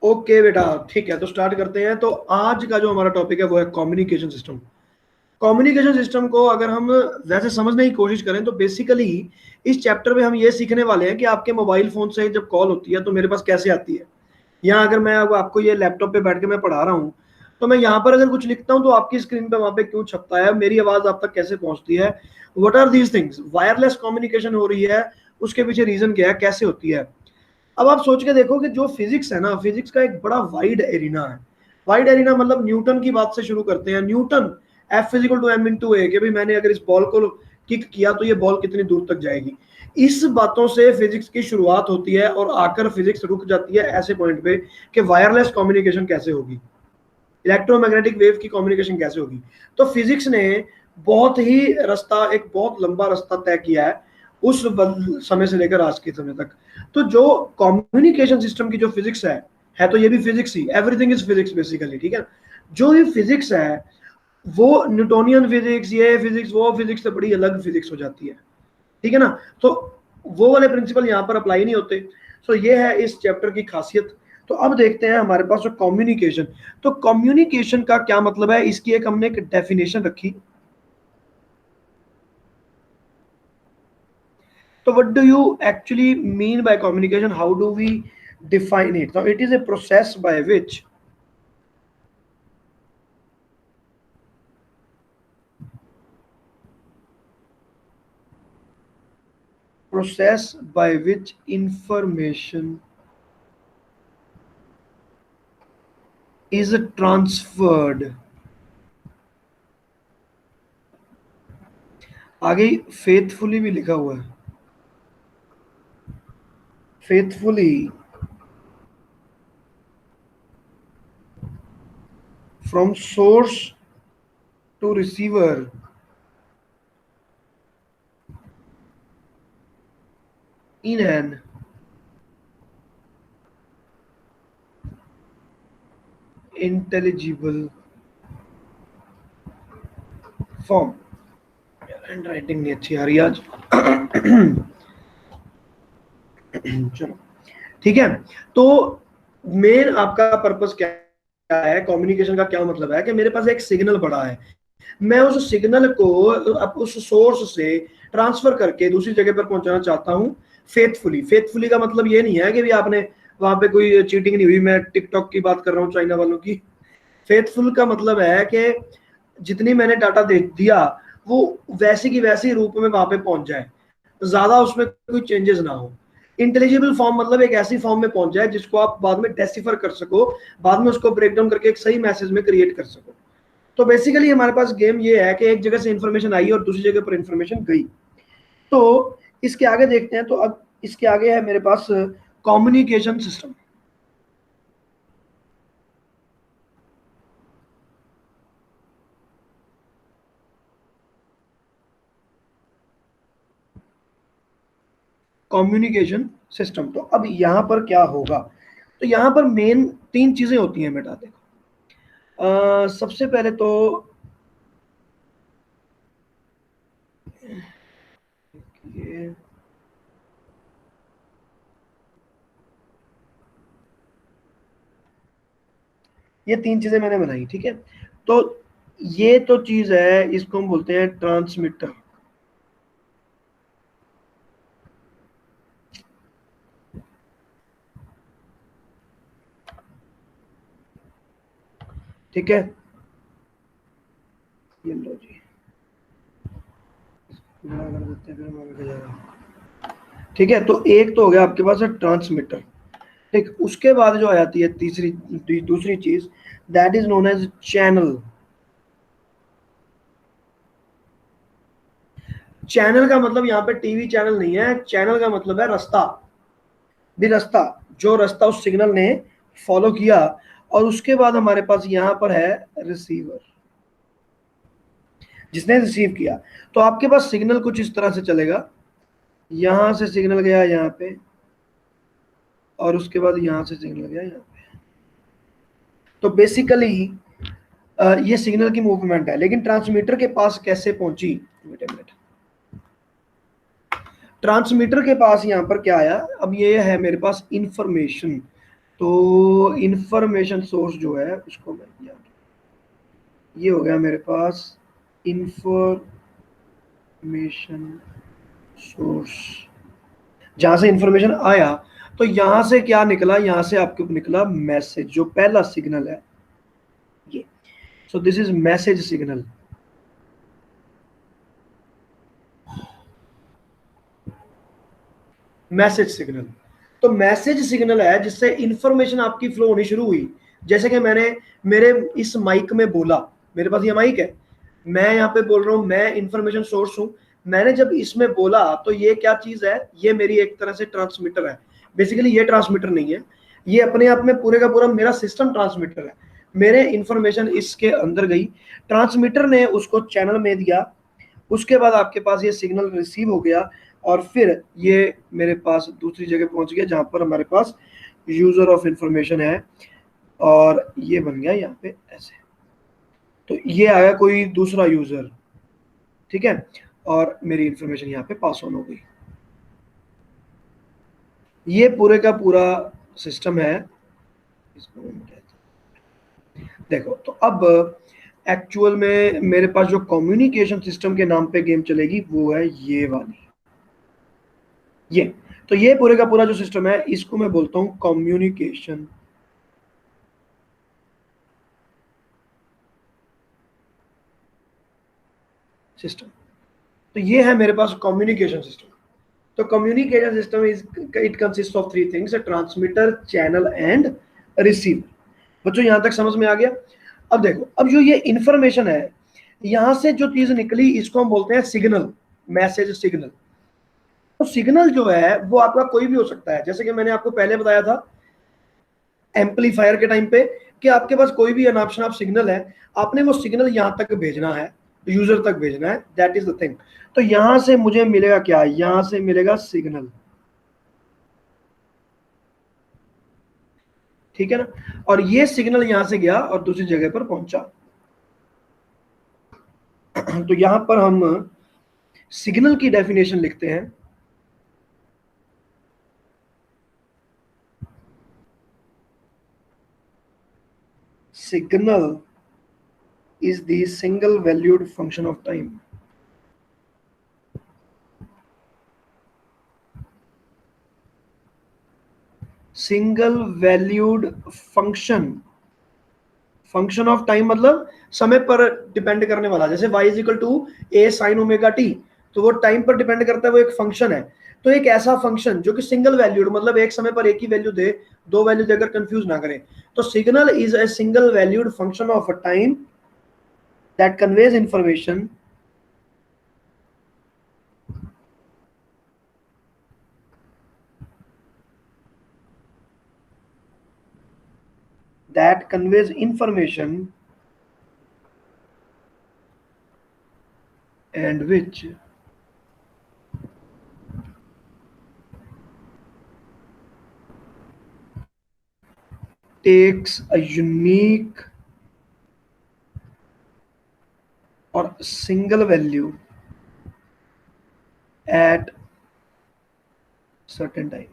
Okay बेटा, ठीक है, तो स्टार्ट करते हैं। तो आज का जो हमारा टॉपिक है वो है कम्युनिकेशन सिस्टम। कम्युनिकेशन सिस्टम को अगर हम वैसे समझने की कोशिश करें तो बेसिकली इस चैप्टर में हम ये सीखने वाले हैं कि आपके मोबाइल फोन से जब कॉल होती है तो मेरे पास कैसे आती है। यहाँ अगर मैं अब आपको ये लैपटॉप पे बैठ के मैं पढ़ा रहा हूँ, तो मैं यहाँ पर अगर कुछ लिखता हूँ तो आपकी स्क्रीन पे वहां पे क्यों छपता है, मेरी आवाज आप तक कैसे पहुंचती है, what are these things, wireless communication हो रही है, उसके पीछे रीजन क्या है, कैसे होती है। अब आप सोच के देखो कि जो फिजिक्स है ना, फिजिक्स का एक बड़ा वाइड एरिना है। वाइड एरिना मतलब न्यूटन की बात से शुरू करते हैं। Newton F equal to M into A, कि भाई मैंने अगर इस बॉल को किक किया तो ये बॉल कितनी दूर तक जाएगी। इस बातों से फिजिक्स की शुरुआत होती है और आकर फिजिक्स रुक जाती है ऐसे पॉइंट पे कि वायरलेस कम्युनिकेशन कैसे होगी, इलेक्ट्रोमैग्नेटिक वेव की कम्युनिकेशन कैसे होगी। तो फिजिक्स ने बहुत ही रास्ता, एक बहुत लंबा रास्ता तय किया है उस समय से लेकर आज के समय तक। तो जो कम्युनिकेशन सिस्टम की जो फिजिक्स है तो ये भी physics he, everything is physics basically, ठीक है। जो ये फिजिक्स है वो न्यूटोनियन फिजिक्स, ये फिजिक्स वो फिजिक्स से बड़ी अलग फिजिक्स हो जाती है, ठीक है ना। तो वो वाले प्रिंसिपल यहाँ पर अप्लाई नहीं होते। सो ये है इस चैप्टर की खासियत। तो अब देखते हैं हमारे पास जो कम्युनिकेशन। तो कम्युनिकेशन का क्या मतलब है, इसकी एक हमने एक डेफिनेशन रखी। तो what do you actually mean by communication, how do we define it? Now it is a process by which information is transferred, आगे फेथफुली भी लिखा हुआ है, faithfully from source to receiver in an intelligible form। Handwriting नहीं अच्छी आ रही आज। चलो ठीक है। तो मेन आपका पर्पस क्या है, कम्युनिकेशन का क्या मतलब है कि मेरे पास एक सिग्नल पड़ा है, मैं उस सिग्नल को अब उस सोर्स से ट्रांसफर करके दूसरी जगह पर पहुंचाना चाहता हूं फेथफुली। फेथफुली का मतलब ये नहीं है कि भी आपने वहां पे कोई चीटिंग नहीं हुई, मैं टिकटॉक की बात कर रहा हूँ, चाइना वालों की। फेथफुल का मतलब है कि जितनी मैंने डाटा दे दिया वो वैसे की वैसे रूप में वहां पे पहुंच जाए, ज्यादा उसमें कोई चेंजेस ना हो। इंटेलिजिबल फॉर्म मतलब एक ऐसी फॉर्म में पहुंच जाए जिसको आप बाद में डेसिफर कर सको, बाद में उसको ब्रेक डाउन करके एक सही मैसेज में क्रिएट कर सको। तो बेसिकली हमारे पास गेम ये है कि एक जगह से इंफॉर्मेशन आई और दूसरी जगह पर इंफॉर्मेशन गई। तो इसके आगे देखते हैं। तो अब इसके आगे है मेरे पास कम्युनिकेशन सिस्टम। कम्युनिकेशन सिस्टम, तो अब यहाँ पर क्या होगा, तो यहाँ पर मेन तीन चीजें होती हैं बेटा, देखो। सबसे पहले तो ये ये तीन चीजें मैंने बनाई, ठीक है। तो ये तो चीज है, इसको हम बोलते हैं ट्रांसमीटर, ठीक है। ये लो जी, बड़ा कर देते हैं, फिर हम आगे जाएगा। ठीक है, तो एक तो हो गया आपके पास है ट्रांसमीटर। ठीक, उसके बाद जो आ जाती है तीसरी दूसरी चीज, that is known as channel. Channel का मतलब यहाँ पे टीवी चैनल नहीं है, चैनल का मतलब है रास्ता, भी रास्ता, जो रास्ता उस सिग्नल ने फॉलो किया। और उसके बाद हमारे पास यहाँ पर है रिसीवर, जिसने रिसीव किया। तो आपके पास सिग्नल कुछ इस तरह से चलेगा, यहां से सिग्नल गया यहाँ पे, और उसके बाद यहां से सिग्नल गया यहाँ पे। तो बेसिकली ये सिग्नल की मूवमेंट है, लेकिन ट्रांसमीटर के पास कैसे पहुंची, वेट अ मिनट। ट्रांसमीटर के पास यहाँ पर क्या आया, अब ये है मेरे पास इंफॉर्मेशन, तो इंफॉर्मेशन सोर्स जो है उसको मैं ये हो गया मेरे पास इंफॉर्मेशन सोर्स। जहां से इंफॉर्मेशन आया तो यहां से क्या निकला, यहां से आपके निकला मैसेज, जो पहला सिग्नल है ये। सो this is message signal. Message signal, तो मैसेज सिग्नल है जिससे इंफॉर्मेशन आपकी फ्लो होनी शुरू हुई। जैसे कि मैंने मेरे इस माइक में बोला, मेरे पास ये माइक है, मैं यहाँ पे बोल रहा हूँ, मैं इंफॉर्मेशन सोर्स हूँ। मैंने जब इसमें बोला तो ये क्या चीज है, ये मेरी एक तरह से ट्रांसमीटर है। बेसिकली ये ट्रांसमीटर नहीं है, ये अपने आप में पूरे का पूरा मेरा सिस्टम ट्रांसमीटर है। मेरे इंफॉर्मेशन इसके अंदर गई, ट्रांसमीटर ने उसको चैनल में दिया, उसके बाद आपके पास ये सिग्नल रिसीव हो गया और फिर ये मेरे पास दूसरी जगह पहुंच गया जहां पर हमारे पास यूजर ऑफ इंफॉर्मेशन है, और ये बन गया यहाँ पे ऐसे। तो ये आया कोई दूसरा यूजर, ठीक है, और मेरी इंफॉर्मेशन यहाँ पे पास ऑन हो गई। ये पूरे का पूरा सिस्टम है। देखो, तो अब एक्चुअल में मेरे पास जो कम्युनिकेशन सिस्टम के नाम पे गेम चलेगी वो है ये वाली, ये। तो ये पूरे का पूरा जो सिस्टम है इसको मैं बोलता हूं कम्युनिकेशन सिस्टम। तो ये है मेरे पास कम्युनिकेशन सिस्टम। तो communication system is, it consist of three things, transmitter, channel and receiver. बच्चों यहां तक समझ में आ गया? अब देखो, अब जो ये इंफॉर्मेशन है, यहां से जो चीज निकली इसको हम बोलते हैं सिग्नल, मैसेज सिग्नल। तो सिग्नल जो है वो आपका कोई भी हो सकता है, जैसे कि मैंने आपको पहले बताया था एम्पलीफायर के टाइम पे कि आपके पास कोई भी अनाप शनाप सिग्नल है, आपने वो सिग्नल यहां तक भेजना है, यूजर तक भेजना है, दैट इज द थिंग। तो यहां से मुझे मिलेगा क्या, यहां से मिलेगा सिग्नल, ठीक है ना, और ये सिग्नल यहां से गया और दूसरी जगह पर पहुंचा। तो यहां पर हम सिग्नल की डेफिनेशन लिखते हैं। Signal is the single valued function of time. Single valued function, function of time मतलब समय पर डिपेंड करने वाला। जैसे y is equal to a sine omega t, तो वो टाइम पर डिपेंड करता है, वो एक फंक्शन है। तो एक ऐसा फंक्शन जो कि सिंगल वैल्यूड मतलब एक समय पर एक ही वैल्यू दे, दो वैल्यू देकर कंफ्यूज ना करें। तो signal is a single valued function of a time that conveys information that conveys information and which takes a unique or single value at certain time।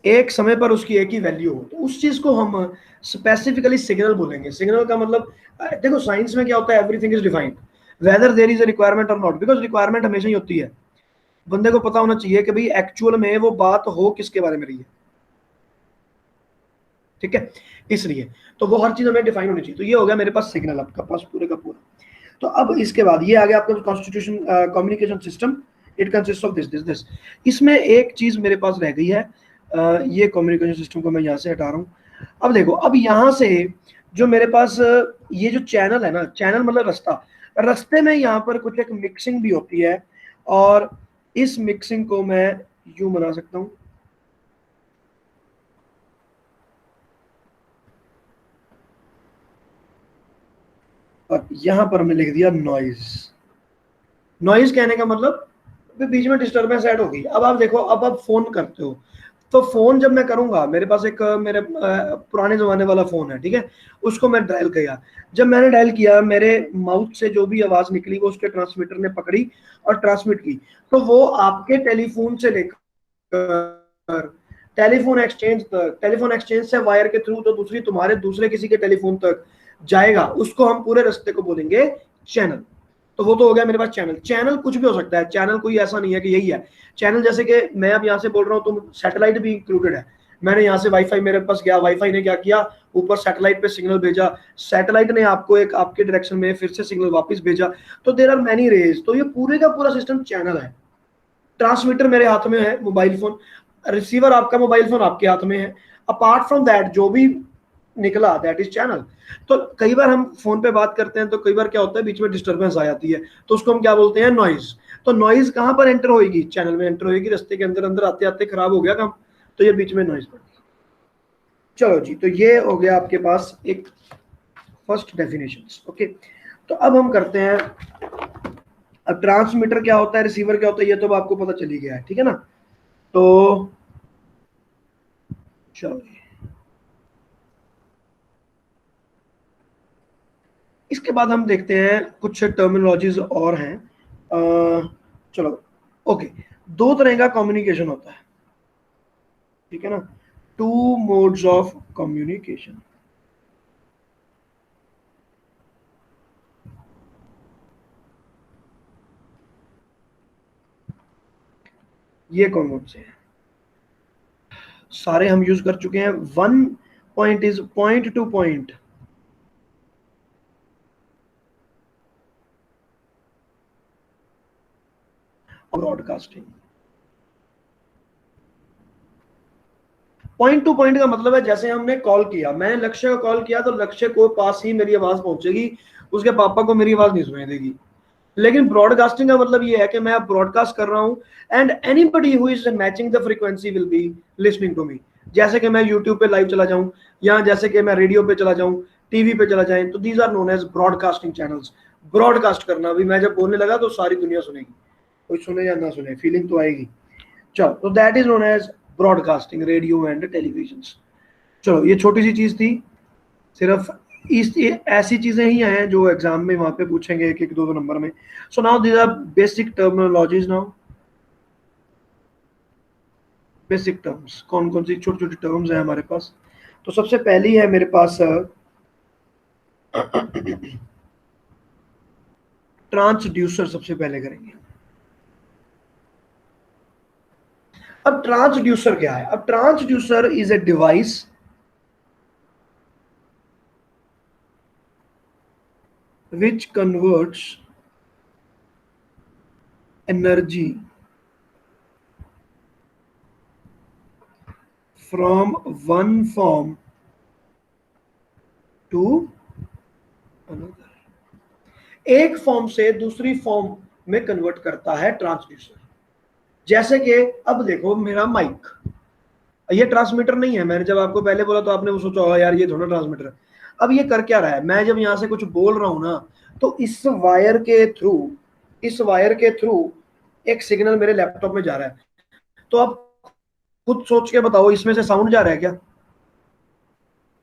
एक समय पर उसकी एक ही वैल्यू हो, तो उस चीज को हम स्पेसिफिकली सिग्नल बोलेंगे। सिग्नल का मतलब, देखो साइंस में क्या होता है, everything is defined whether there is a requirement और नॉट, बिकॉज रिक्वायरमेंट हमेशा ही होती है। बंदे को पता होना चाहिए कि भाई एक्चुअल में वो बात हो किसके बारे में रही है, ठीक है, इसलिए तो वो हर चीज हमें डिफाइन होनी चाहिए। तो ये हो गया मेरे पास सिग्नल, आपका पास पूरे का पूरा। तो अब इसके बाद ये आ गया आपका constitution communication system, it consist of this this this. इसमें एक चीज मेरे पास रह गई है, ये कम्युनिकेशन सिस्टम को मैं यहाँ से हटा रहा हूँ। अब देखो, अब यहाँ से जो मेरे पास ये जो चैनल है ना, चैनल मतलब रास्ता, रास्ते में यहाँ पर कुछ एक मिक्सिंग भी होती है, और इस मिक्सिंग को मैं यूं बना सकता हूँ, और यहां पर मैं लिख दिया नॉइज। नॉइज कहने का मतलब बीच में डिस्टर्बेंस ऐड होगी। अब आप देखो, अब आप फोन करते हो, तो फोन जब मैं करूंगा, मेरे पास एक मेरे पुराने जमाने वाला फोन है, ठीक है, उसको मैं डायल किया। जब मैंने डायल किया, मेरे माउथ से जो भी आवाज निकली वो उसके ट्रांसमीटर ने पकड़ी और ट्रांसमिट की। तो वो आपके टेलीफोन से लेकर टेलीफोन एक्सचेंज से वायर के थ्रू तो दूसरी तुम्हारे दूसरे किसी के टेलीफोन तक जाएगा, उसको हम पूरे रास्ते को बोलेंगे चैनल। तो वो तो हो गया मेरे पास चैनल। चैनल कुछ भी हो सकता है, चैनल कोई ऐसा नहीं है कि यही है चैनल। जैसे कि मैं अब यहाँ से बोल रहा हूँ तो सैटेलाइट भी इंक्लूडेड है। मैंने यहाँ से वाईफाई मेरे पास गया, वाईफाई ने क्या किया, ऊपर सैटेलाइट पे सिग्नल भेजा, सैटेलाइट ने आपको एक आपके डायरेक्शन में फिर से सिग्नल वापस भेजा। तो देर आर मैनी रेज। तो ये पूरे का पूरा सिस्टम चैनल है। ट्रांसमीटर मेरे हाथ में है, मोबाइल फोन, रिसीवर आपका मोबाइल फोन आपके हाथ में है। अपार्ट फ्रॉम दैट जो भी निकला दैट इज चैनल। तो कई बार हम फोन पे बात करते हैं तो कई बार क्या होता है, बीच में डिस्टर्बेंस आ जाती है, तो उसको हम क्या बोलते हैं, नॉइज। तो नॉइज कहां पर एंटर होगी, चैनल में एंटर होगी। रास्ते के अंदर अंदर आते आते खराब हो गया काम, तो ये बीच में नॉइज पड़ गई। चलो जी, तो ये हो गया आपके पास एक फर्स्ट डेफिनेशन। ओके, तो अब हम करते हैं, अब ट्रांसमीटर क्या होता है, रिसीवर क्या होता है, ये तो आपको पता चली गया है, ठीक है ना। तो चलो, इसके बाद हम देखते हैं कुछ टर्मिनोलॉजीज और हैं। चलो, ओके, दो तरह का कम्युनिकेशन होता है, ठीक है ना, टू मोड्स ऑफ कम्युनिकेशन। ये कौन कौन से हैं, सारे हम यूज कर चुके हैं। One point is point two point, broadcasting. Point two point का मतलब है जैसे हमने कॉल किया, मैंने लक्ष्य को कॉल किया तो लक्ष्य को पास ही मेरी आवाज पहुंचेगी, उसके पापा को मेरी आवाज नहीं सुनाई देगी। लेकिन ब्रॉडकास्टिंग का मतलब ये है कि मैं ब्रॉडकास्ट कर रहा हूं and anybody who is matching the frequency will be listening to me. जैसे कि मैं यूट्यूब पे लाइव चला जाऊं, या जैसे कि मैं रेडियो पे चला जाऊं, टीवी पे चला जाए, तो these are known as broadcasting channels. Broadcast करना भी, मैं जब बोलने लगा तो सारी दुनिया सुनेगी, कोई सुने या ना सुने फीलिंग तो आएगी। चलो, तो that is known as broadcasting, radio and television. चलो, ये छोटी सी चीज थी, सिर्फ इस ऐसी चीजें ही हैं जो एग्जाम में वहां पे पूछेंगे एक एक दो दो नंबर में। So now these are basic terminologies. Now basic terms, कौन कौन सी छोटी छोटी टर्म्स हैं हमारे पास। तो सबसे पहली है मेरे पास ट्रांसड्यूसर, सबसे पहले करेंगे। अब ट्रांसड्यूसर क्या है, अब transducer is a device which converts energy from one form to another। एक फॉर्म से दूसरी फॉर्म में कन्वर्ट करता है ट्रांसड्यूसर। जैसे कि अब देखो, मेरा माइक, ये ट्रांसमीटर नहीं है। मैंने जब आपको पहले बोला तो आपने वो सोचा होगा यार ये थोड़ा ट्रांसमीटर है। अब ये कर क्या रहा है, मैं जब यहां से कुछ बोल रहा हूं ना, तो इस वायर के थ्रू एक सिग्नल मेरे लैपटॉप में जा रहा है। तो आप खुद सोच के बताओ, इसमें से साउंड जा रहा है क्या,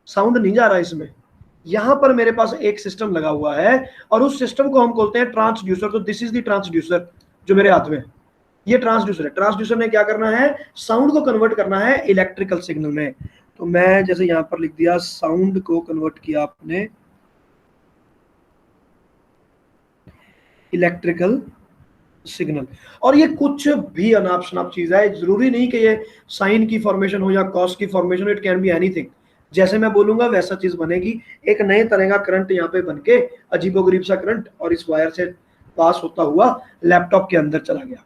साउंड नहीं जा रहा इसमें। यहां पर मेरे पास एक सिस्टम लगा हुआ है और उस सिस्टम को हम बोलते हैं ट्रांसड्यूसर। तो दिस इज द ट्रांसड्यूसर जो मेरे हाथ में, ये ट्रांसड्यूसर है। ट्रांसड्यूसर ने क्या करना है, साउंड को कन्वर्ट करना है इलेक्ट्रिकल सिग्नल में। तो मैं जैसे यहां पर लिख दिया, साउंड को कन्वर्ट किया आपने इलेक्ट्रिकल सिग्नल। और ये कुछ भी अनाप शनाप चीज है, जरूरी नहीं कि ये साइन की फॉर्मेशन हो या कॉस की फॉर्मेशन हो, इट कैन बी एनीथिंग। जैसे मैं बोलूंगा वैसा चीज बनेगी। एक नए तरह का करंट यहाँ पे बन के, अजीबोगरीब सा करंट, और इस वायर से पास होता हुआ लैपटॉप के अंदर चला गया।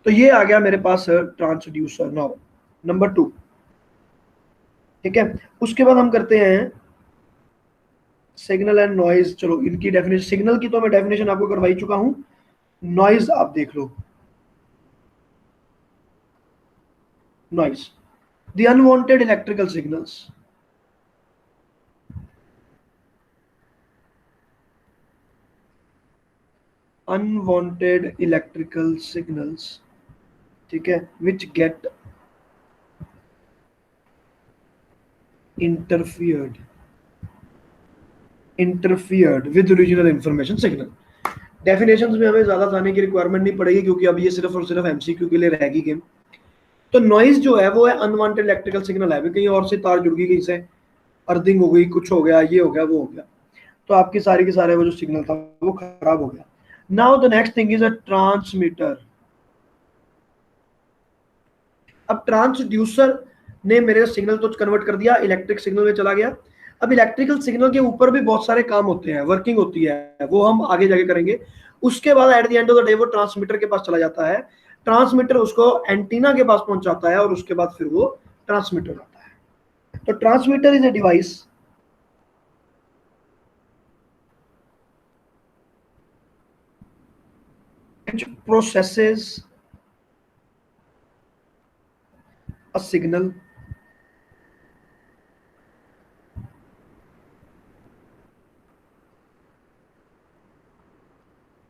तो ये आ गया मेरे पास ट्रांसड्यूसर। नाउ नंबर 2, ठीक है। उसके बाद हम करते हैं सिग्नल एंड नॉइज। चलो, इनकी डेफिनेशन, सिग्नल की तो मैं डेफिनेशन आपको करवाई चुका हूं, नॉइज आप देख लो। Noise, the unwanted electrical signals. Unwanted electrical signals, ठीक है, which get interfered with original information signal. Definitions में हमें ज्यादा जाने की रिक्वायरमेंट नहीं पड़ेगी क्योंकि अब ये सिर्फ और सिर्फ एमसीक्यू के लिए रहेगी गेम। तो नॉइज जो है वो है अनवांटेड इलेक्ट्रिकल सिग्नल है, कहीं और से तार जुड़ गई, कहीं से अर्थिंग हो गई, कुछ हो गया, ये हो गया, वो हो गया, तो आपकी सारी के सारे वो जो सिग्नल था वो खराब हो गया। Now the next thing is a transmitter. अब ट्रांसड्यूसर ने मेरे सिग्नल तो कन्वर्ट कर दिया, इलेक्ट्रिक सिग्नल में चला गया। अब इलेक्ट्रिकल सिग्नल के ऊपर भी बहुत सारे काम होते हैं, वर्किंग होती है, वो हम आगे जाके करेंगे। उसके बाद at the end of the day वो ट्रांसमीटर के पास चला जाता है, ट्रांसमीटर उसको एंटीना के पास पहुंचाता है और उसके बाद फिर वो ट्रांसमीटर आता है। तो transmitter is a device which processes a signal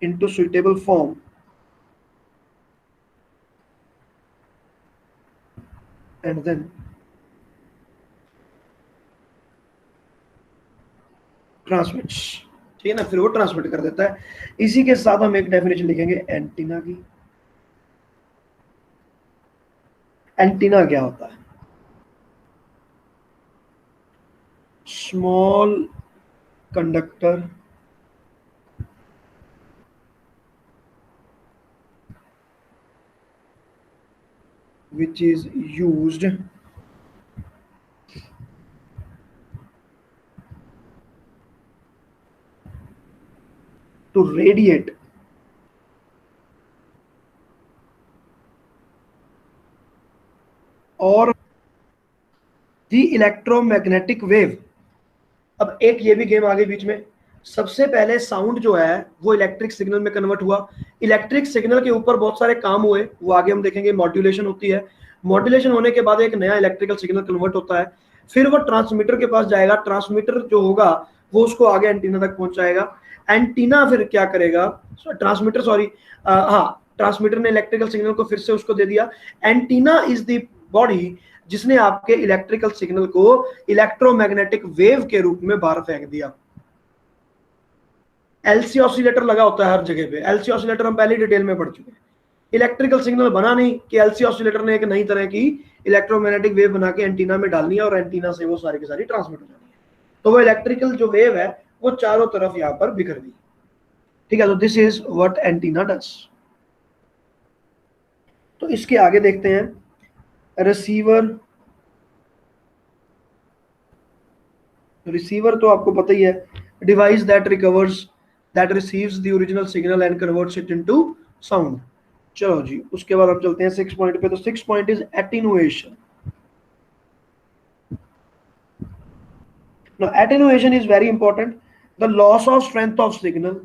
into suitable form and then transmits. ठीक है ना, फिर वो ट्रांसमिट कर देता है। इसी के साथ हम एक डेफिनेशन लिखेंगे एंटीना की। एंटीना क्या होता है? Small conductor which is used to radiate और दी इलेक्ट्रोमैग्नेटिक वेव। अब एक ये भी गेम आ गई बीच में। सबसे पहले साउंड जो है वो इलेक्ट्रिक सिग्नल में कन्वर्ट हुआ, इलेक्ट्रिक सिग्नल के ऊपर बहुत सारे काम हुए, वो आगे हम देखेंगे। मॉड्यूलेशन होती है, मॉड्यूलेशन होने के बाद एक नया इलेक्ट्रिकल सिग्नल कन्वर्ट होता है, फिर वो ट्रांसमीटर के पास जाएगा, ट्रांसमीटर जो होगा वो उसको आगे एंटीना तक पहुंचाएगा। एंटीना फिर क्या करेगा, ट्रांसमीटर सॉरी हाँ, ट्रांसमीटर ने इलेक्ट्रिकल सिग्नल को फिर से उसको दे दिया। एंटीना इज द बॉडी जिसने आपके इलेक्ट्रिकल सिग्नल को इलेक्ट्रोमैग्नेटिक वेव के रूप में बाहर फेंक दिया। एलसी ऑसिलेटर लगा होता है हर जगह पे, एलसी ऑसिलेटर हम पहले डिटेल में पढ़ चुके हैं। इलेक्ट्रिकल सिग्नल बना नहीं कि एलसी ऑसिलेटर ने एक नई तरह की इलेक्ट्रोमैग्नेटिक वेव बना के एंटीना में डालनी है और एंटीना से वो सारी की सारी ट्रांसमिट हो जानी है। तो वो इलेक्ट्रिकल जो वेव है वो चारों तरफ यहाँ पर बिखर गई। ठीक है, तो this is what antenna does. तो इसके आगे देखते हैं रिसीवर। रिसीवर तो आपको पता ही है, device that recovers that receives the original signal and converts it into sound. चलो जी, उसके बाद हम चलते हैं 6 पॉइंट पे। तो 6 point is attenuation. Now attenuation is very important, the loss of strength of signal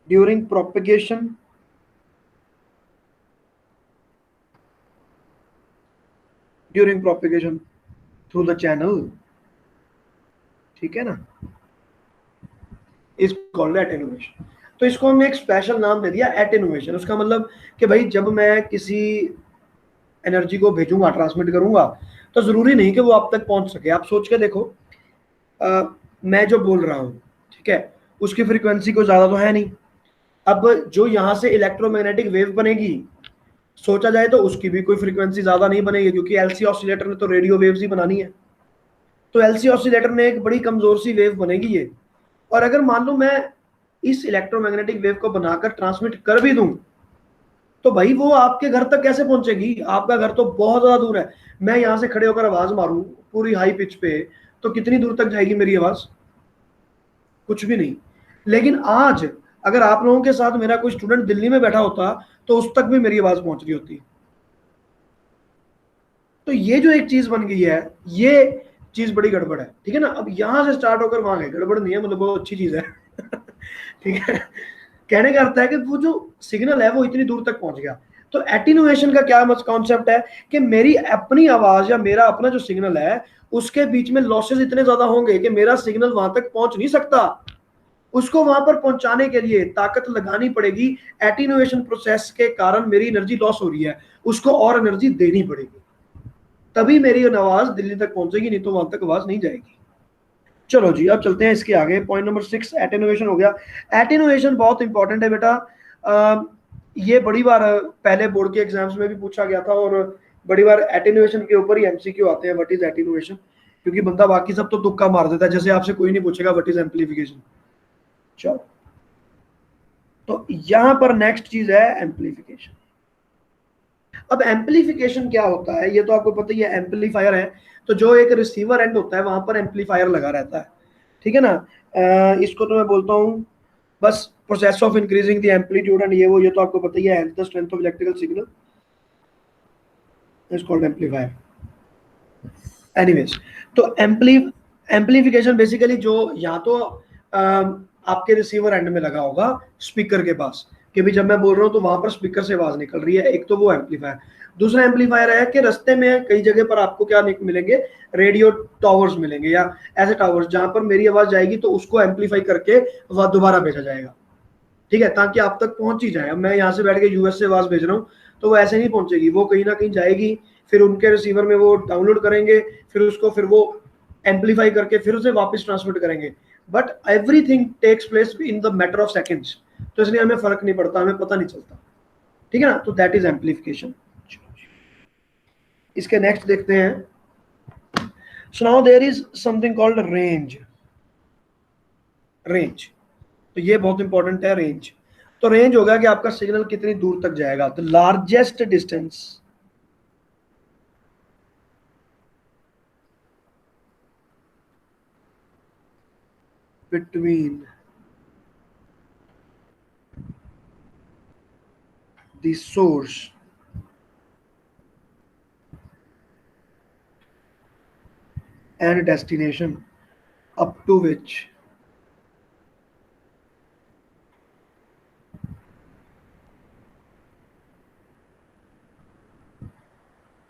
during propagation through the channel। ठीक है ना, इज कॉल्ड एटेन्युएशन। तो इसको हमने एक स्पेशल नाम दे दिया एटेन्युएशन। उसका मतलब कि भाई जब मैं किसी एनर्जी को भेजूंगा, ट्रांसमिट करूंगा, तो जरूरी नहीं कि वो आप तक पहुंच सके। आप सोच के देखो, मैं जो बोल रहा हूँ, ठीक है, उसकी फ्रीक्वेंसी को ज्यादा तो है नहीं। अब जो यहाँ से इलेक्ट्रोमैग्नेटिक वेव बनेगी, सोचा जाए तो उसकी भी कोई फ्रीक्वेंसी ज्यादा नहीं बनेगी क्योंकि एलसी ऑसिलेटर ने तो रेडियो वेव्स ही बनानी है। तो एलसी ऑसिलेटर ने एक बड़ी कमजोर सी वेव बनेगी ये। और अगर मान लो मैं इस इलेक्ट्रोमैग्नेटिक वेव को बनाकर ट्रांसमिट कर भी दूं, तो भाई वो आपके घर तक कैसे पहुंचेगी? आपका घर तो बहुत ज्यादा दूर है। मैं यहां से खड़े होकर आवाज मारूं पूरी हाई पिच पे, तो कितनी दूर तक जाएगी मेरी आवाज? कुछ भी नहीं। लेकिन आज अगर आप लोगों के साथ मेरा कोई स्टूडेंट दिल्ली में बैठा होता तो उस तक भी मेरी आवाज पहुंच रही होती। तो ये जो एक चीज बन गई है, ये चीज बड़ी गड़बड़ है। ठीक है ना, अब यहां से स्टार्ट होकर वहां है, गड़बड़ नहीं है, मतलब बहुत अच्छी चीज है। ठीक है, कहने का अर्थ है कि वो जो सिग्नल है वो इतनी दूर तक पहुंच गया। तो एटीन्यूएशन का क्या कॉन्सेप्ट है कि मेरी अपनी आवाज या मेरा अपना जो सिग्नल है उसके बीच में लॉसेस इतने ज्यादा होंगे कि मेरा सिग्नल वहां तक पहुंच नहीं सकता। उसको वहां पर पहुंचाने के लिए ताकत लगानी पड़ेगी। एटीन्यूएशन प्रोसेस के कारण मेरी एनर्जी लॉस हो रही है, उसको और एनर्जी देनी पड़ेगी, तभी मेरी आवाज दिल्ली तक पहुंचेगी, नहीं तो वहां तक आवाज नहीं जाएगी। चलो जी, अब चलते हैं इसके आगे। पॉइंट नंबर 6 एटेन्युएशन हो गया। एटेन्युएशन बहुत इंपॉर्टेंट है बेटा। ये बड़ी बार पहले बोर्ड के एग्जाम्स में भी पूछा गया था, और बड़ी बार एटेन्युएशन के ऊपर ही एमसीक्यू आते हैं, व्हाट इज एटेन्युएशन, क्योंकि बंदा बाकी सब तो तुक्का मार देता है, जैसे आपसे कोई नहीं पूछेगा व्हाट इज एम्पलीफिकेशन। चलो, तो यहां पर नेक्स्ट चीज है एम्पलीफिकेशन। अब एम्पलीफिकेशन क्या होता है ये तो आपको पता ही है, एम्पलीफायर है तो जो एक रिसीवर एंड होता है वहां पर एम्पलीफायर लगा रहता है, ठीक है ना। इसको तो मैं बोलता हूँ बस process of increasing the amplitude and ये तो आपको पता ही है, the strength of electrical signal is called amplifier. Anyways, तो एम्पलीफिकेशन बेसिकली जो या तो आपके रिसीवर एंड में लगा होगा स्पीकर के पास, कि भी जब मैं बोल रहा हूँ तो वहां पर स्पीकर से आवाज निकल रही है, एक तो वो एम्पलीफायर। दूसरा एम्पलीफायर है कि रास्ते में कई जगह पर आपको क्या मिलेंगे, रेडियो टावर्स मिलेंगे या ऐसे टावर्स जहां पर मेरी आवाज जाएगी तो उसको एम्पलीफाई करके दोबारा भेजा जाएगा, ठीक है, ताकि आप तक पहुंच ही जाए। अब मैं यहाँ से बैठ के यूएस से आवाज भेज रहा हूँ तो वो ऐसे नहीं पहुंचेगी, वो कहीं ना कहीं जाएगी, फिर उनके रिसीवर में वो डाउनलोड करेंगे, फिर वो एम्पलीफाई करके फिर उसे वापस ट्रांसमिट करेंगे। But everything takes place in the matter of seconds, तो इसलिए हमें फर्क नहीं पड़ता, हमें पता नहीं चलता, ठीक है ना। तो दैट इज एम्पलीफिकेशन। इसके नेक्स्ट देखते हैं। So now there is something called range. Range, तो ये बहुत इंपॉर्टेंट है रेंज। तो रेंज होगा कि आपका सिग्नल कितनी दूर तक जाएगा, the largest distance between the source and destination up to which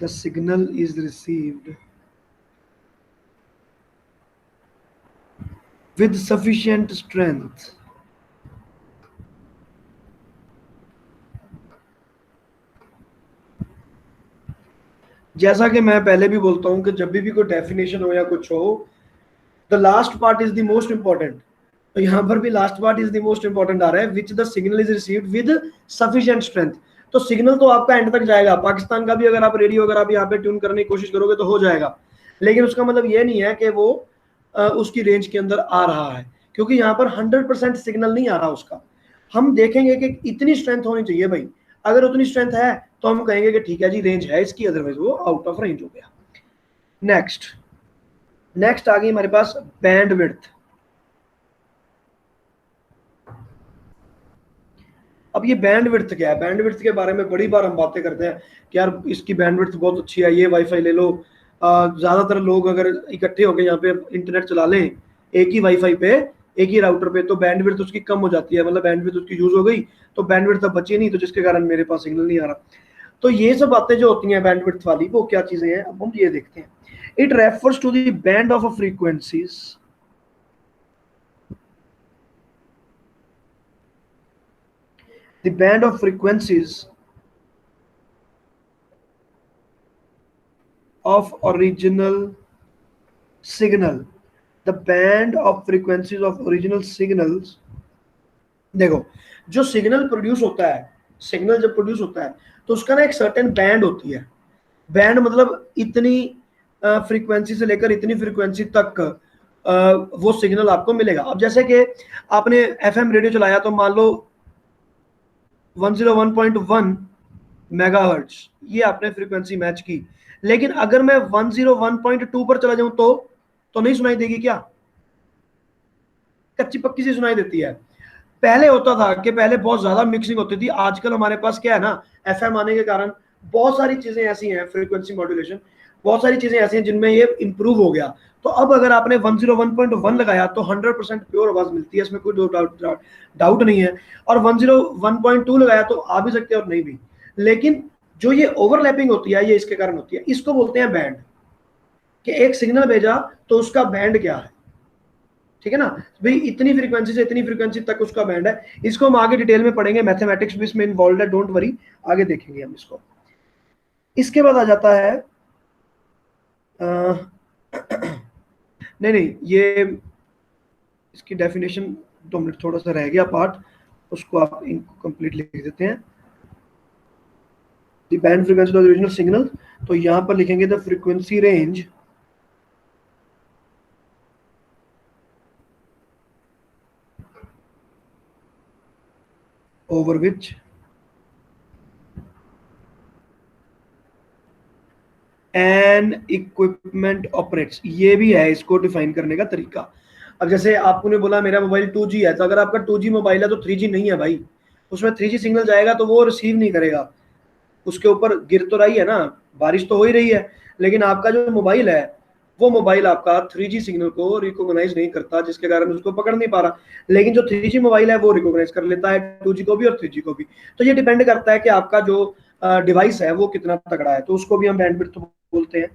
the signal is received with sufficient strength जैसा कि मैं पहले भी बोलता हूं कि जब भी कोई डेफिनेशन हो या कुछ हो, the last part is the most important. तो यहाँ पर भी last part is the most important आ रहा है, which the signal is received with sufficient strength. तो सिग्नल तो आपका एंड तक जाएगा, पाकिस्तान का भी अगर आप रेडियो अगर आप यहाँ पे ट्यून करने की कोशिश करोगे तो हो जाएगा, लेकिन उसका मतलब ये नहीं है कि वो उसकी रेंज के अंदर आ रहा है, क्योंकि यहाँ पर 100% सिग्नल नहीं आ रहा उसका। हम देखेंगे कि इतनी स्ट्रेंथ होनी चाहिए भाई, अगर उतनी स्ट्रेंथ है तो हम कहेंगे कि ठीक है जी रेंज है इसकी, अदरवाइज वो आउट ऑफ रेंज हो गया। नेक्स्ट आ गई हमारे पास बैंड विड्थ। अब ये बैंड विड्थ क्या है, बैंड विड्थ के बारे में बड़ी बार हम बातें करते हैं कि यार इसकी बैंड विड्थ बहुत अच्छी है, ये वाईफाई ले लो। ज्यादातर लोग अगर इकट्ठे होकर यहाँ पे इंटरनेट चला लें एक ही वाईफाई पे, एक ही राउटर पे, तो बैंड विड्थ उसकी कम हो जाती है, मतलब बैंड विड्थ उसकी यूज हो गई तो बैंड विड्थ अब बची नहीं, तो जिसके कारण मेरे पास सिग्नल नहीं आ रहा। तो ये सब बातें जो होती हैं बैंड विड्थ वाली, वो क्या चीजें हैं, अब हम ये देखते हैं। It refers to the band of frequencies the band of frequencies of original signal, the band of frequencies of original signals। देखो, जो सिग्नल प्रोड्यूस होता है, सिग्नल जब प्रोड्यूस होता है तो उसका ना एक सर्टेन बैंड होती है। बैंड मतलब इतनी फ्रीक्वेंसी से लेकर इतनी फ्रीक्वेंसी तक वो सिग्नल आपको मिलेगा। अब जैसे कि आपने एफएम रेडियो चलाया तो मान लो 101.1 मेगाहर्ट्ज, ये आपने फ्रीक्वेंसी मैच की, लेकिन अगर मैं 101.2 पर चला जाऊं तो नहीं सुनाई देगी क्या, कच्ची पक्की सी सुनाई देती है। पहले होता था कि पहले बहुत ज्यादा मिक्सिंग होती थी, आजकल हमारे पास क्या है ना, एफएम आने के कारण बहुत सारी चीजें ऐसी हैं, फ्रीक्वेंसी मॉड्यूलेशन, बहुत सारी चीजें ऐसी हैं जिनमें ये इंप्रूव हो गया। तो अब अगर आपने 101.1 लगाया तो 100% प्योर आवाज मिलती है, इसमें कोई डाउट नहीं है। और 101.2 लगाया तो आ भी सकते हैं और नहीं भी। लेकिन जो ये ओवरलैपिंग होती है ये इसके कारण होती है, इसको बोलते हैं बैंड। कि एक सिग्नल भेजा तो उसका बैंड क्या है, ठीक है ना भाई, इतनी फ्रीक्वेंसी से इतनी फ्रीक्वेंसी तक उसका बैंड है। इसको हम आगे डिटेल में पढ़ेंगे, मैथमेटिक्स भी इसमें इन्वॉल्व है, डोंट वरी, आगे देखेंगे हम इसको। इसके बाद आ जाता है नहीं नहीं, ये इसकी डेफिनेशन 2 मिनट थोड़ा सा रह गया पार्ट, उसको आप इनको कंप्लीट लिख देते हैं। The band frequency of the original signal, तो यहां पर लिखेंगे the frequency range over which an equipment operates, ये भी है इसको डिफाइन करने का तरीका। अब जैसे आपको ने बोला मेरा मोबाइल 2G है, तो अगर आपका 2G मोबाइल है तो 3G नहीं है भाई, उसमें 3G सिग्नल जाएगा तो वो रिसीव नहीं करेगा, उसके ऊपर गिर तो रही है ना, बारिश तो हो ही रही है, लेकिन आपका जो मोबाइल है वो मोबाइल आपका 3G सिग्नल को रिकॉग्नाइज नहीं करता, जिसके कारण उसको पकड़ नहीं पा रहा। लेकिन जो 3G मोबाइल है वो रिकॉग्नाइज कर लेता है 2G को भी और 3G को भी। तो ये डिपेंड करता है कि आपका जो डिवाइस है वो कितना तगड़ा है, तो उसको भी हम बैंडविड्थ बोलते हैं,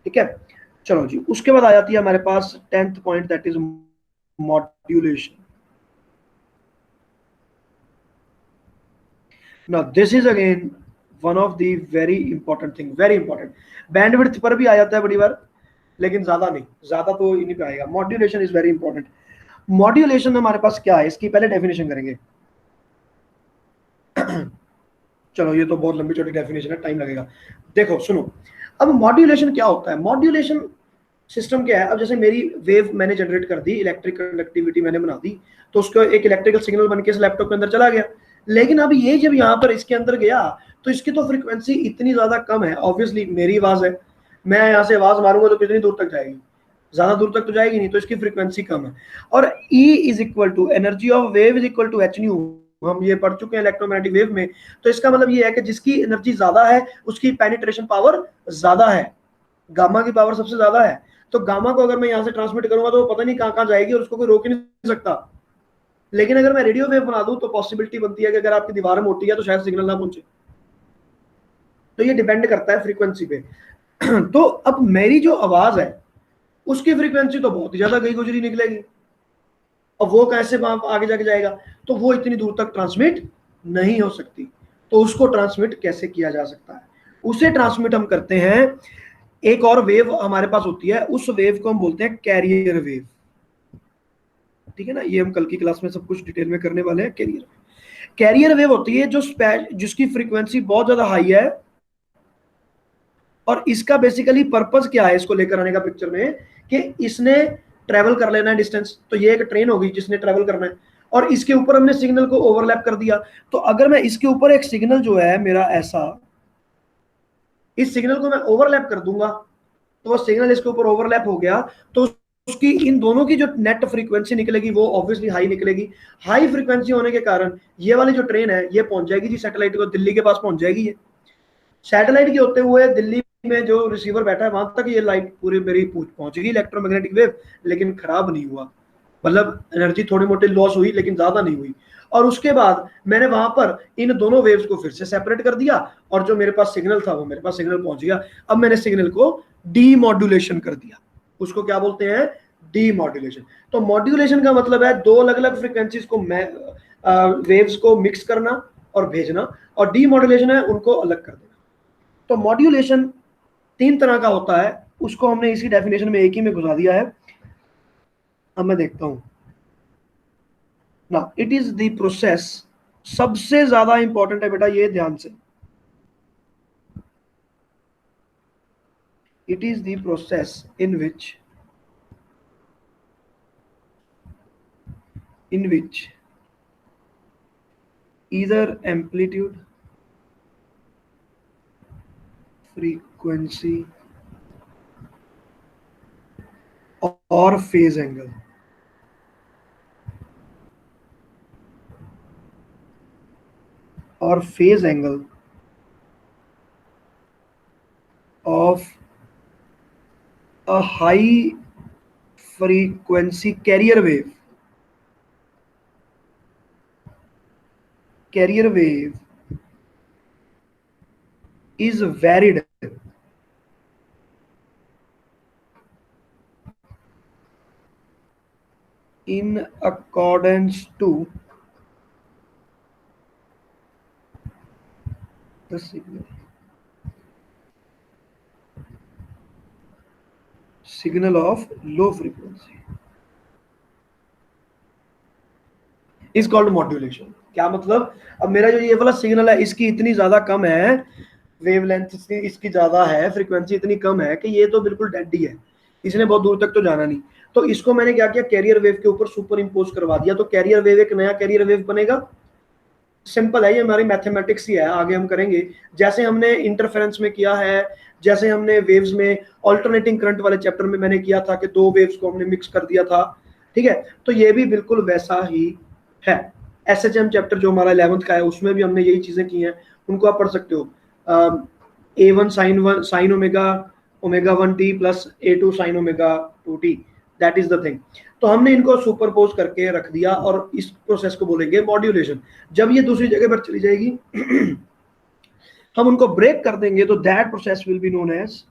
ठीक है। चलो जी, उसके बाद आ जाती है हमारे पास 10th point, that is modulation. Now this is again one of the very important thing, very important. Bandwidth पर भी आ जाता है बड़ी बार, लेकिन ज्यादा नहीं, ज्यादा तो इन्हीं पे आएगा। Modulation is very important. Modulation हमारे पास क्या है, इसकी पहले डेफिनेशन करेंगे। चलो ये तो बहुत लंबी चौड़ी डेफिनेशन है, टाइम लगेगा। देखो सुनो, अब मॉड्यूलेशन क्या होता है। मॉड्यूलेशन सिस्टम क्या है, अब जैसे मेरी वेव मैंने जनरेट कर दी, इलेक्ट्रिक कंडक्टिविटी मैंने बना दी, तो उसको एक इलेक्ट्रिकल सिग्नल बन के इस लैपटॉप के अंदर चला गया। लेकिन अब ये जब यहाँ पर इसके अंदर गया तो इसकी तो फ्रीक्वेंसी इतनी ज्यादा कम है, ऑब्वियसली मेरी आवाज है, मैं यहाँ से आवाज मारूंगा तो कितनी दूर तक जाएगी, ज्यादा दूर तक तो जाएगी नहीं, तो इसकी फ्रीक्वेंसी कम है। और E is equal to energy of wave is equal to h nu, हम ये पढ़ चुके हैं इलेक्ट्रोमैग्नेटिक वेव में। तो इसका मतलब ये है कि जिसकी एनर्जी ज्यादा है उसकी पेनिट्रेशन पावर ज्यादा है, गामा की पावर सबसे ज्यादा है। तो गामा को अगर मैं यहाँ से ट्रांसमिट करूंगा तो वो पता नहीं कहाँ कहाँ जाएगी और उसको कोई रोक ही नहीं सकता। लेकिन अगर मैं रेडियो वेव बना दूं तो पॉसिबिलिटी बनती है कि अगर आपकी दीवार मोटी है तो शायद सिग्नल ना पहुंचे। तो ये डिपेंड करता है फ्रीक्वेंसी पे। तो अब मेरी जो आवाज है उसकी फ्रीक्वेंसी तो बहुत ही ज्यादा गई गुजरी निकलेगी, अब वो कैसे आगे जाके जाएगा, तो वो इतनी दूर तक ट्रांसमिट नहीं हो सकती। तो उसको ट्रांसमिट कैसे किया जा सकता है, उसे ट्रांसमिट हम करते हैं, एक और वेव हमारे पास होती है, उस वेव को हम बोलते हैं कैरियर वेव, ठीक है ना। ये हम कल की क्लास में सब कुछ डिटेल में करने वाले हैं। कैरियर वेव होती है जो जिसकी फ्रीक्वेंसी बहुत ज्यादा हाई है, और इसका बेसिकली पर्पस क्या है इसको लेकर आने का पिक्चर में, कि इसने ट्रेवल कर लेना है डिस्टेंस, तो ये एक ट्रेन होगी जिसने ट्रेवल करना है, और इसके ऊपर हमने सिग्नल को ओवरलैप कर दिया। तो अगर मैं इसके ऊपर एक सिग्नल जो है मेरा ऐसा, इस सिग्नल को मैं ओवरलैप कर दूंगा, तो वो सिग्नल इसके ऊपर ओवरलैप हो गया, तो उसकी इन दोनों की जो नेट फ्रीक्वेंसी निकलेगी वो ऑब्वियसली हाई निकलेगी। हाई फ्रीक्वेंसी होने के कारण ये वाली जो ट्रेन है ये पहुंच जाएगी जी सैटेलाइट को, दिल्ली के पास पहुंच जाएगी। ये सैटेलाइट के होते हुए दिल्ली में जो रिसीवर बैठा है वहां तक ये लाइट पूरी मेरी पहुंच गई इलेक्ट्रोमैग्नेटिक वेव, लेकिन खराब नहीं हुआ, मतलब एनर्जी थोड़ी मोटी लॉस हुई लेकिन ज्यादा नहीं हुई। और उसके बाद मैंने वहां पर इन दोनों वेव्स को फिर से सेपरेट कर दिया, और जो मेरे पास सिग्नल था वो मेरे पास सिग्नल पहुंच गया। अब मैंने सिग्नल को डीमॉड्यूलेशन कर दिया, उसको क्या बोलते हैं, डीमॉड्यूलेशन। तो मॉड्यूलेशन का मतलब है दो अलग अलग फ्रीक्वेंसीज को वेव्स को मिक्स करना और भेजना, और डीमॉड्यूलेशन है उनको अलग कर देना। तो मॉड्यूलेशन 3 तरह का होता है, उसको हमने इसी डेफिनेशन में एक ही में घुसा दिया है। अब मैं देखता हूं ना, इट इज द प्रोसेस, सबसे ज्यादा इंपॉर्टेंट है बेटा ये ध्यान से, it is the process in which either amplitude, frequency or phase angle of a high frequency carrier wave is varied in accordance to the signal of low frequency is called modulation. क्या मतलब, अब मेरा जो ये वाला signal है इसकी इतनी ज्यादा कम है, वेवलेंथ इसकी ज्यादा है, फ्रीक्वेंसी इतनी कम है कि ये तो बिल्कुल डेड ही है, इसने बहुत दूर तक तो जाना नहीं। तो इसको मैंने क्या किया, कैरियर वेव के ऊपर सुपर इम्पोज करवा दिया, तो कैरियर वेव एक नया कैरियर वेव बनेगा। सिंपल है, ये हमारी मैथमेटिक्स ही है, आगे हम करेंगे। जैसे हमने इंटरफेरेंस में किया है, जैसे हमने वेव्स में ऑल्टरनेटिंग करंट वाले चैप्टर में मैंने किया था कि दो वेव्स को हमने मिक्स कर दिया था, ठीक है, तो ये भी बिल्कुल वैसा ही है। एसएचएम चैप्टर जो हमारा 11th का है उसमें भी हमने यही चीजें की हैं, उनको आप पढ़ सकते हो। A1 sine omega omega 1t plus A2 sine omega 2t, that is the thing. तो हमने इनको सुपरपोज करके रख दिया और इस प्रोसेस को बोलेंगे मॉड्यूलेशन। जब ये दूसरी जगह पर चली जाएगी हम उनको ब्रेक कर देंगे, तो that process will be known as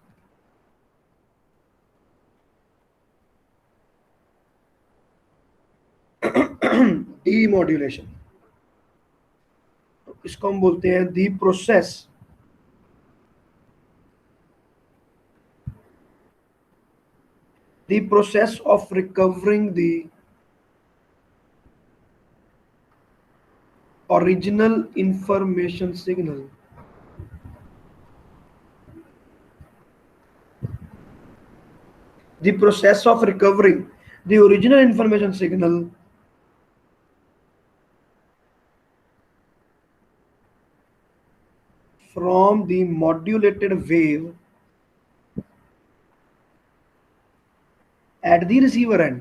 demodulation. इसको हम बोलते हैं the process of recovering the original information signal the process of recovering the original information signal from the modulated wave at the receiver end।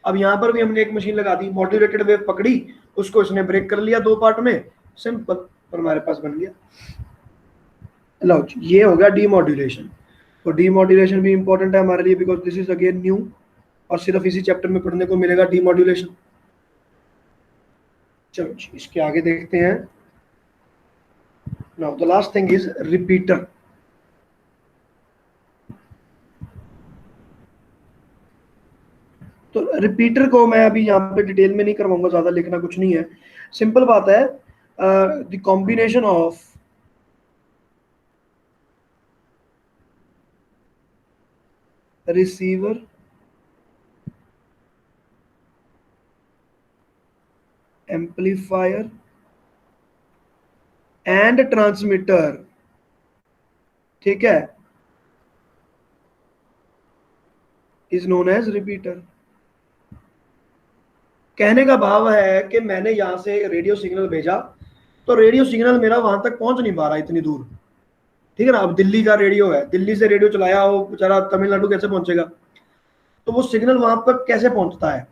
अब यहां पर भी हमने एक मशीन लगा दी, मॉड्यूलेटेड वेव पकड़ी, उसको इसने ब्रेक कर लिया दो पार्ट में, सिंपल, और हमारे पास बन गया। लो ये हो गया डीमॉड्यूलेशन। तो डीमॉड्यूलेशन भी इंपॉर्टेंट है हमारे लिए, because this is again new, और सिर्फ इसी चैप्टर में पढ़ने को मिलेगा डीमॉड्यूलेशन। चलो इसके आगे देखते हैं। Now the last thing is repeater. तो रिपीटर को मैं अभी यहाँ पे डिटेल में नहीं करवाऊंगा, ज्यादा लिखना कुछ नहीं है, सिंपल बात है। The combination of receiver amplifier and transmitter, ठीक है, is known as repeater। कहने का भाव है कि मैंने यहां से रेडियो सिग्नल भेजा, तो रेडियो सिग्नल मेरा वहां तक पहुंच नहीं पा रहा इतनी दूर, ठीक है ना। अब दिल्ली का रेडियो है, दिल्ली से रेडियो चलाया हो बेचारा तमिलनाडु कैसे पहुंचेगा, तो वो सिग्नल वहां पर कैसे पहुंचता है,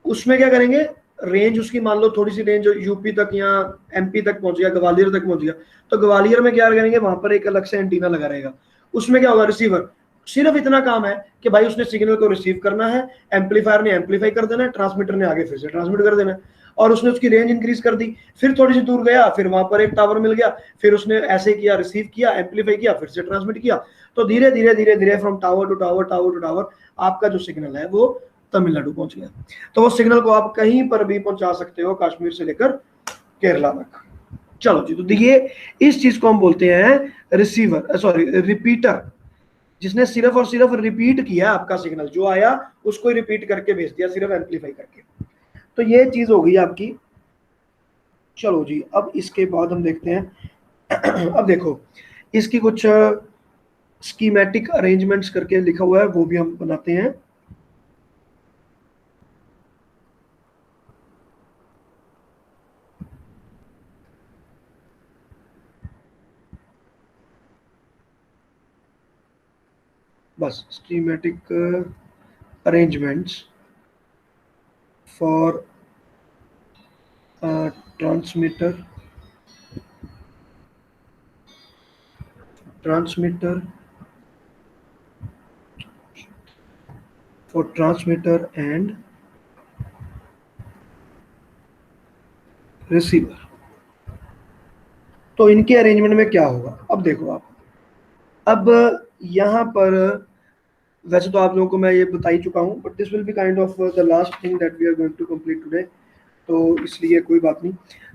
उसमें क्या करेंगे, रेंज उसकी मान लो थोड़ी सी रेंज यूपी तक या एमपी तक पहुंच गया, ग्वालियर तक पहुंच गया, तो ग्वालियर में क्या करेंगे, वहां पर एक अलग से एंटीना लगा रहेगा, उसमें क्या होगा, रिसीवर, सिर्फ इतना काम है कि भाई उसने सिग्नल को रिसीव करना है, एम्पलीफायर ने एम्पलीफाई कर देना है, ट्रांसमीटर ने आगे फिर से ट्रांसमिट कर देना है, और उसने उसकी रेंज इंक्रीज कर दी, फिर थोड़ी सी दूर गया, फिर वहां पर एक टावर मिल गया, फिर उसने ऐसे किया, रिसीव किया, एम्पलीफाई किया, फिर से ट्रांसमिट किया, तो धीरे धीरे धीरे धीरे from tower to tower, tower to tower, आपका जो सिग्नल है वो तमिलनाडु पहुंच गया। तो वो सिग्नल को आप कहीं पर भी पहुंचा सकते हो, कश्मीर से लेकर केरला तक। चलो जी, तो देखिए इस चीज को हम बोलते हैं रिसीवर, सॉरी रिपीटर, जिसने सिर्फ और सिर्फ रिपीट किया आपका सिग्नल, जो आया उसको ही रिपीट करके भेज दिया, सिर्फ एम्पलीफाई करके। तो ये चीज हो गई आपकी। चलो जी, अब इसके बाद हम देखते हैं अब देखो इसकी कुछ स्कीमेटिक अरेंजमेंट्स करके लिखा हुआ है, वो भी हम बनाते हैं। बस schematic arrangements for a transmitter and receiver. तो इनके अरेंजमेंट में क्या होगा, अब देखो आप, अब यहाँ पर वैसे तो आप लोगों को मैं ये बता ही चुका हूँ, but this will be kind of the last thing that we are going to complete today, तो इसलिए कोई बात नहीं।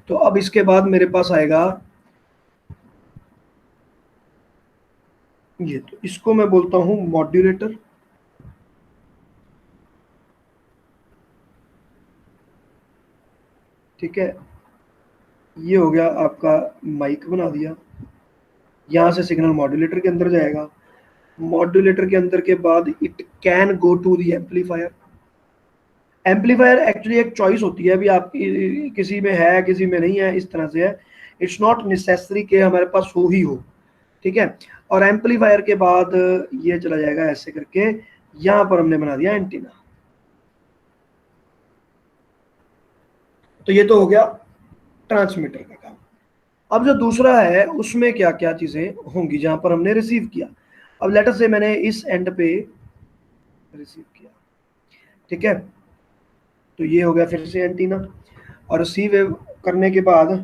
तो अब इसके बाद मेरे पास आएगा ये, तो इसको मैं बोलता हूँ मॉड्यूलेटर। ठीक है, ये हो गया आपका माइक बना दिया, यहाँ से सिग्नल मॉड्यूलेटर के अंदर जाएगा, मॉड्यूलेटर के अंदर के बाद it can go to the amplifier. Amplifier actually एक चॉइस होती है, अभी आपकी किसी में है किसी में नहीं है, इस तरह से है, इट्स नॉट नेसेसरी कि हमारे पास हो ही हो। ठीक है, और एम्पलीफायर के बाद ये चला जाएगा ऐसे करके, यहां पर हमने बना दिया एंटीना। तो ये तो हो गया ट्रांसमीटर का काम। अब जो दूसरा है उसमें क्या क्या चीजें होंगी, जहां पर हमने रिसीव किया। अब लेटर से मैंने इस एंड पे रिसीव किया, ठीक है, तो ये हो गया फिर से एंटीना, और रिसीव करने के बाद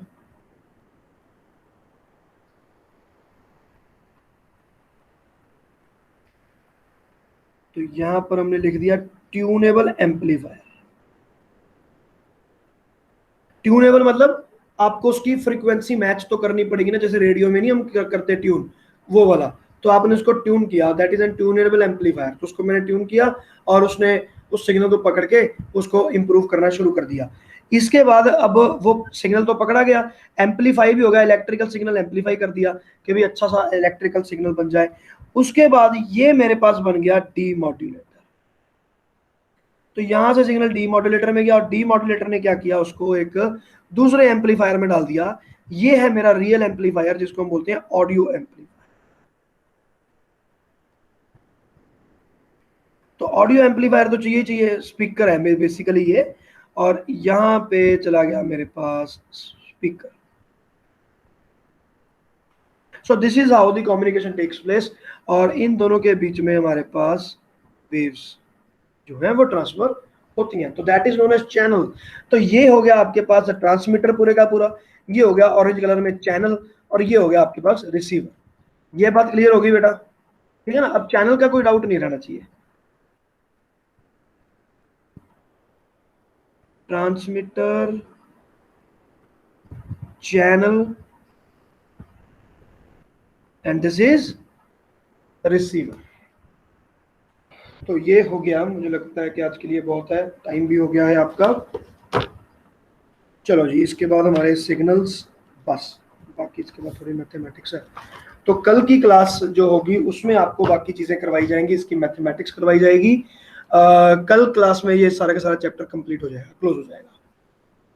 तो यहां पर हमने लिख दिया ट्यूनेबल एम्पलीफायर। ट्यूनेबल मतलब आपको उसकी फ्रीक्वेंसी मैच तो करनी पड़ेगी ना, जैसे रेडियो में नहीं हम करते ट्यून, वो वाला। तो आपने उसको ट्यून किया, that is an tunable amplifier. तो उसको मैंने ट्यून किया और उसने उस सिग्नल को पकड़ के उसको इंप्रूव करना शुरू कर दिया। इसके बाद अब वो सिग्नल तो पकड़ा गया, एम्पलीफाई भी हो गया, इलेक्ट्रिकल सिग्नल एम्पलीफाई कर दिया कि भी अच्छा सा इलेक्ट्रिकल सिग्नल बन जाए। उसके बाद ये मेरे पास बन गया डीमॉड्यूलेटर। तो यहां से सिग्नल डीमॉड्यूलेटर में गया, और डीमॉड्यूलेटर ने क्या किया, उसको एक दूसरे एम्पलीफायर में डाल दिया। ये है मेरा रियल एम्पलीफायर, जिसको हम बोलते हैं ऑडियो एम्पलीफायर। तो ऑडियो एम्पलीफायर तो चाहिए चाहिए, स्पीकर है बेसिकली ये, और यहां पे चला गया मेरे पास speaker. So this is how the communication takes place, और इन दोनों के बीच में हमारे पास वेव्स जो है वो ट्रांसफर होती हैं, तो that is known as channel. तो ये हो गया आपके पास ट्रांसमीटर पूरे का पूरा, ये हो गया ऑरेंज कलर में चैनल, और ये हो गया आपके पास रिसीवर। ये बात क्लियर होगी बेटा, ठीक है ना। अब चैनल का कोई डाउट नहीं रहना चाहिए। Transmitter, channel, and this is receiver. तो ये हो गया, मुझे लगता है कि आज के लिए बहुत है, टाइम भी हो गया है आपका। चलो जी, इसके बाद हमारे सिग्नल्स, बस बाकी इसके बाद थोड़ी मैथमेटिक्स है। तो कल की क्लास जो होगी उसमें आपको बाकी चीजें करवाई जाएंगी, इसकी मैथमेटिक्स करवाई जाएगी। कल क्लास में ये सारा का सारा चैप्टर कंप्लीट हो जाएगा, क्लोज हो जाएगा,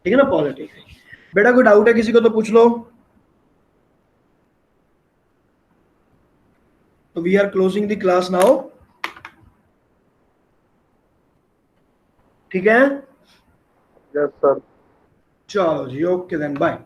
ठीक है ना। पॉलिटिक बेटा, कोई डाउट है किसी को तो पूछ लो। तो we are closing the class now, ठीक है। Yes sir. चलो जी, ओके देन, बाय।